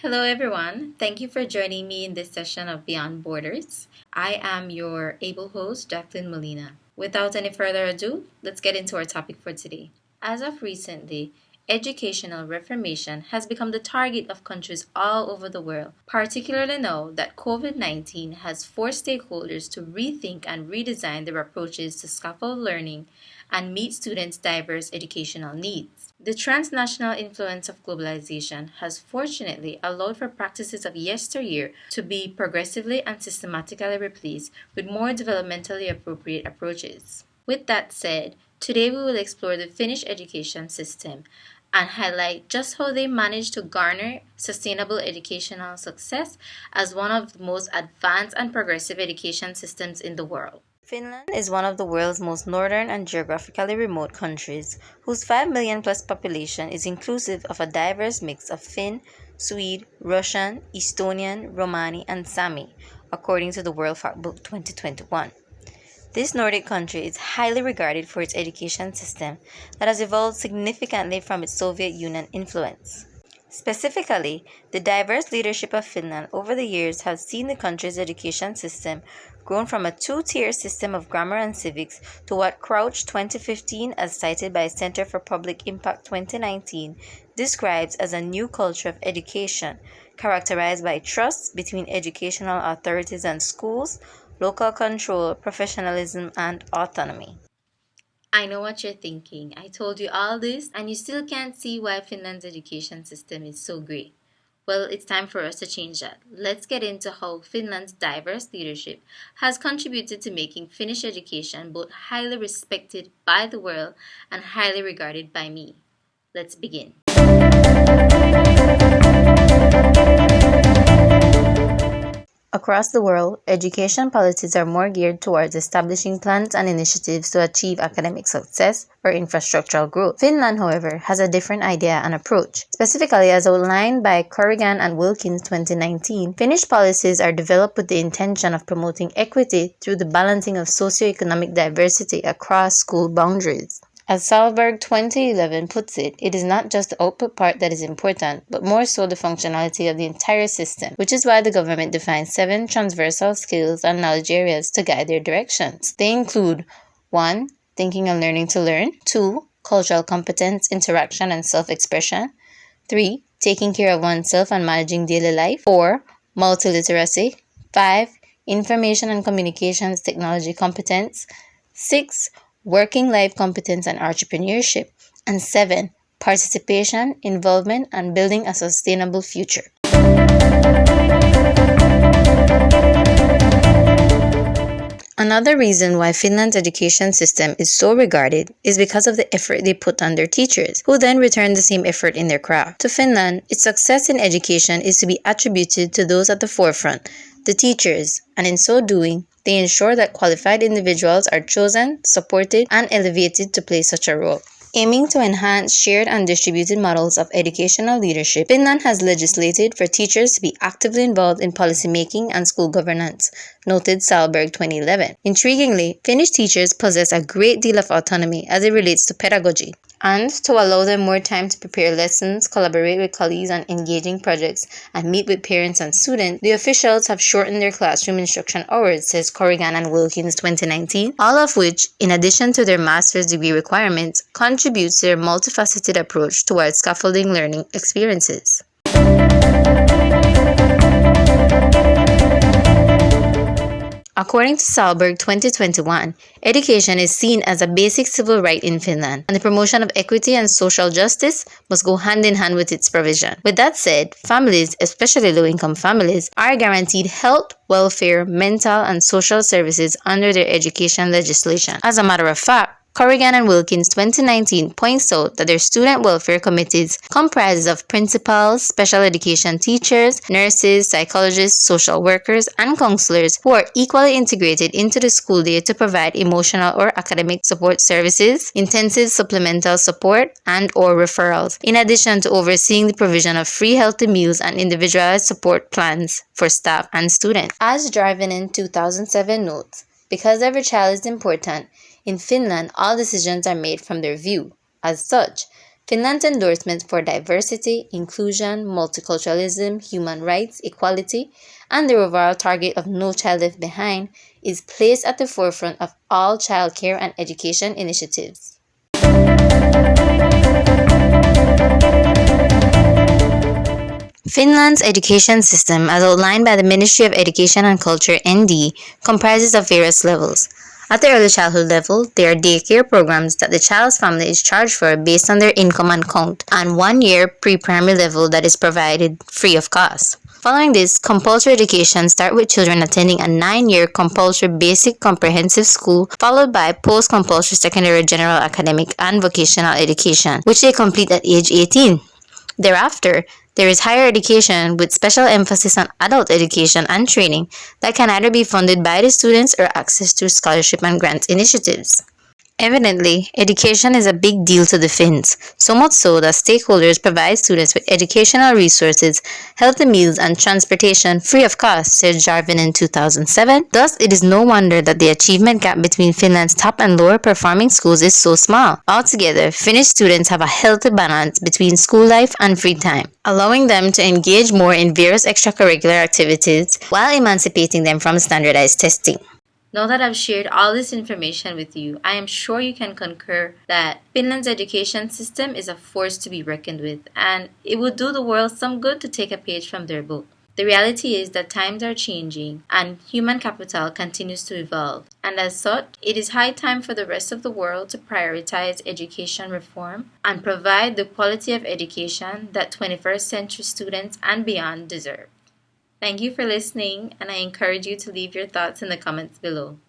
Hello, everyone. Thank you for joining me in this session of Beyond Borders. I am your able host, Jacqueline Molina. Without any further ado, let's get into our topic for today. As of recently, educational reformation has become the target of countries all over the world, particularly now that COVID-19 has forced stakeholders to rethink and redesign their approaches to scaffold learning and meet students' diverse educational needs. The transnational influence of globalization has fortunately allowed for practices of yesteryear to be progressively and systematically replaced with more developmentally appropriate approaches. With that said, today we will explore the Finnish education system and highlight just how they managed to garner sustainable educational success as one of the most advanced and progressive education systems in the world. Finland is one of the world's most northern and geographically remote countries, whose 5 million plus population is inclusive of a diverse mix of Finn, Swede, Russian, Estonian, Romani, and Sami, according to the World Factbook 2021. This Nordic country is highly regarded for its education system that has evolved significantly from its Soviet Union influence. Specifically, the diverse leadership of Finland over the years has seen the country's education system grown from a two-tier system of grammar and civics to what Crouch 2015, as cited by Center for Public Impact 2019, describes as a new culture of education, characterized by trust between educational authorities and schools, local control, professionalism, and autonomy. I know what you're thinking. I told you all this, and you still can't see why Finland's education system is so great. Well, it's time for us to change that. Let's get into how Finland's diverse leadership has contributed to making Finnish education both highly respected by the world and highly regarded by me. Let's begin. Across the world, education policies are more geared towards establishing plans and initiatives to achieve academic success or infrastructural growth. Finland, however, has a different idea and approach. Specifically, as outlined by Corrigan and Wilkins 2019, Finnish policies are developed with the intention of promoting equity through the balancing of socioeconomic diversity across school boundaries. As Sahlberg 2011 puts it, it is not just the output part that is important, but more so the functionality of the entire system, which is why the government defines 7 transversal skills and knowledge areas to guide their directions. They include 1. Thinking and learning to learn, 2. Cultural competence, interaction, and self-expression, 3. Taking care of oneself and managing daily life, 4. Multiliteracy, 5. Information and communications technology competence, 6. Working life competence and entrepreneurship, and 7. Participation, involvement, and building a sustainable future. Another reason why Finland's education system is so regarded is because of the effort they put on their teachers, who then return the same effort in their craft. To Finland, its success in education is to be attributed to those at the forefront, the teachers, and in so doing, they ensure that qualified individuals are chosen, supported, and elevated to play such a role. Aiming to enhance shared and distributed models of educational leadership, Finland has legislated for teachers to be actively involved in policymaking and school governance, noted Sahlberg 2011. Intriguingly, Finnish teachers possess a great deal of autonomy as it relates to pedagogy. And to allow them more time to prepare lessons, collaborate with colleagues on engaging projects, and meet with parents and students, the officials have shortened their classroom instruction hours, says Corrigan and Wilkins 2019, all of which, in addition to their master's degree requirements, contributes to their multifaceted approach towards scaffolding learning experiences. According to Sahlberg 2021, education is seen as a basic civil right in Finland, and the promotion of equity and social justice must go hand in hand with its provision. With that said, families, especially low-income families, are guaranteed health, welfare, mental, and social services under their education legislation. As a matter of fact, Corrigan and Wilkins 2019 points out that their student welfare committees comprises of principals, special education teachers, nurses, psychologists, social workers, and counselors who are equally integrated into the school day to provide emotional or academic support services, intensive supplemental support, and or referrals, in addition to overseeing the provision of free healthy meals and individualized support plans for staff and students. As Jarvin in 2007 notes, because every child is important, in Finland, all decisions are made from their view. As such, Finland's endorsement for diversity, inclusion, multiculturalism, human rights, equality, and the overall target of No Child Left Behind is placed at the forefront of all childcare and education initiatives. Finland's education system, as outlined by the Ministry of Education and Culture (ND), comprises of various levels. At the early childhood level, there are daycare programs that the child's family is charged for based on their income and count, and 1 year pre-primary level that is provided free of cost. Following this, compulsory education starts with children attending a 9-year compulsory basic comprehensive school, followed by post-compulsory secondary general academic and vocational education, which they complete at age 18. Thereafter, there is higher education with special emphasis on adult education and training that can either be funded by the students or accessed through scholarship and grant initiatives. Evidently, education is a big deal to the Finns, so much so that stakeholders provide students with educational resources, healthy meals, and transportation free of cost, said Jarvin in 2007. Thus, it is no wonder that the achievement gap between Finland's top and lower performing schools is so small. Altogether, Finnish students have a healthy balance between school life and free time, allowing them to engage more in various extracurricular activities while emancipating them from standardized testing. Now that I've shared all this information with you, I am sure you can concur that Finland's education system is a force to be reckoned with, and it would do the world some good to take a page from their book. The reality is that times are changing and human capital continues to evolve, and as such, it is high time for the rest of the world to prioritize education reform and provide the quality of education that 21st century students and beyond deserve. Thank you for listening, and I encourage you to leave your thoughts in the comments below.